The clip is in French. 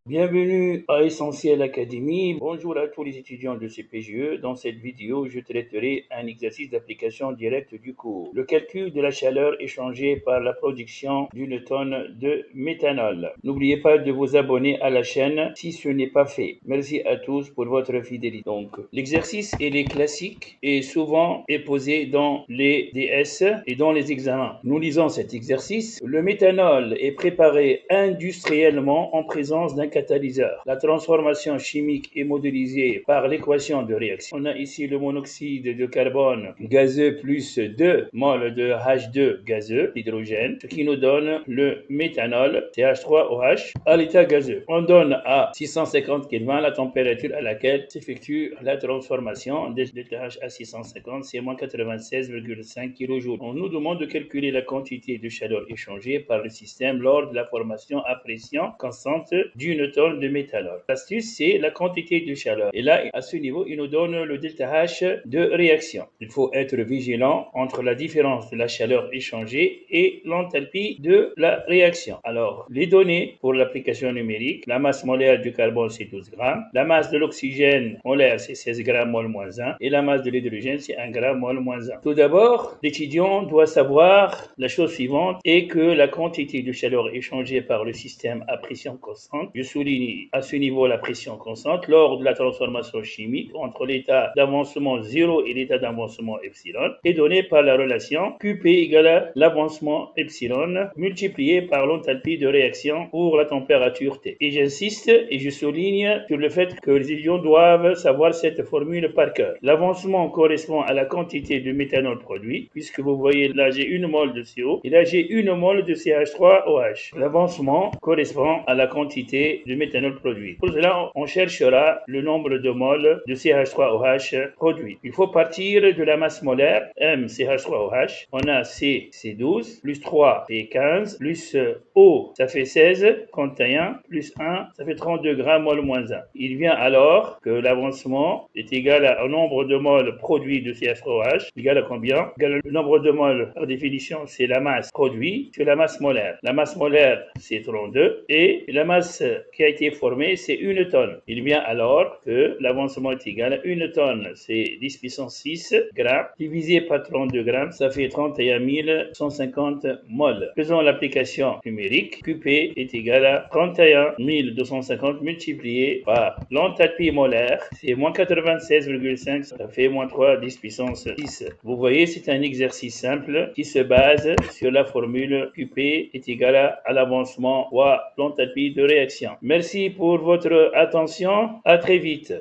Bienvenue à Essentiel Académie. Bonjour à tous les étudiants de CPGE. Dans cette vidéo, je traiterai un exercice d'application directe du cours. Le calcul de la chaleur échangée par la production d'une tonne de méthanol. N'oubliez pas de vous abonner à la chaîne si ce n'est pas fait. Merci à tous pour votre fidélité. Donc, l'exercice est classique et souvent est posé dans les DS et dans les examens. Nous lisons cet exercice. Le méthanol est préparé industriellement en présence d'un catalyseur. La transformation chimique est modélisée par l'équation de réaction. On a ici le monoxyde de carbone gazeux plus 2 moles de H2 gazeux, hydrogène, ce qui nous donne le méthanol, CH3OH, à l'état gazeux. On donne à 650 Kelvin la température à laquelle s'effectue la transformation de TH à 650, c'est moins 96,5 kJ. On nous demande de calculer la quantité de chaleur échangée par le système lors de la formation à pression constante d'une tonne de méthanol. L'astuce, c'est la quantité de chaleur. Et là, à ce niveau, il nous donne le ΔH de réaction. Il faut être vigilant entre la différence de la chaleur échangée et l'enthalpie de la réaction. Alors, les données pour l'application numérique, la masse molaire du carbone, c'est 12 grammes. La masse de l'oxygène molaire, c'est 16 grammes mol moins 1. Et la masse de l'hydrogène, c'est 1 gramme mol moins 1. Tout d'abord, l'étudiant doit savoir la chose suivante est que la quantité de chaleur échangée par le système à pression constante, je souligne à ce niveau la pression constante, lors de la transformation chimique entre l'état d'avancement 0 et l'état d'avancement epsilon, est donnée par la relation QP égale à l'avancement epsilon multiplié par l'enthalpie de réaction pour la température T. Et j'insiste et je souligne sur le fait que les étudiants doivent savoir cette formule par cœur. L'avancement correspond à la quantité de méthanol produit, puisque vous voyez là j'ai une mole de CO et là j'ai une mole de CH3OH. L'avancement correspond à la quantité de méthanol produit. Pour cela, on cherchera le nombre de moles de CH3OH produit. Il faut partir de la masse molaire MCH3OH. On a C, c'est 12, plus 3, c'est 15, plus O, ça fait 16, 31, plus 1, ça fait 32 grammes mol moins 1. Il vient alors que l'avancement est égal au nombre de moles produits de CH3OH, égal à combien? Égal au nombre de moles, par définition, c'est la masse produite sur la masse molaire. La masse molaire, c'est 32, et la masse qui a été formée, c'est 1 tonne. Il vient alors que l'avancement est égal à 1 tonne, c'est 10 puissance 6 grammes, divisé par 32 grammes, ça fait 31 150 moles. Faisons l'application numérique. QP est égal à 31 250 multiplié par l'enthalpie molaire, c'est moins 96,5, ça fait moins 3, 10 puissance 6. Vous voyez, c'est un exercice simple qui se base sur la formule QP est égal à l'avancement fois l'enthalpie de réaction. Merci pour votre attention. À très vite.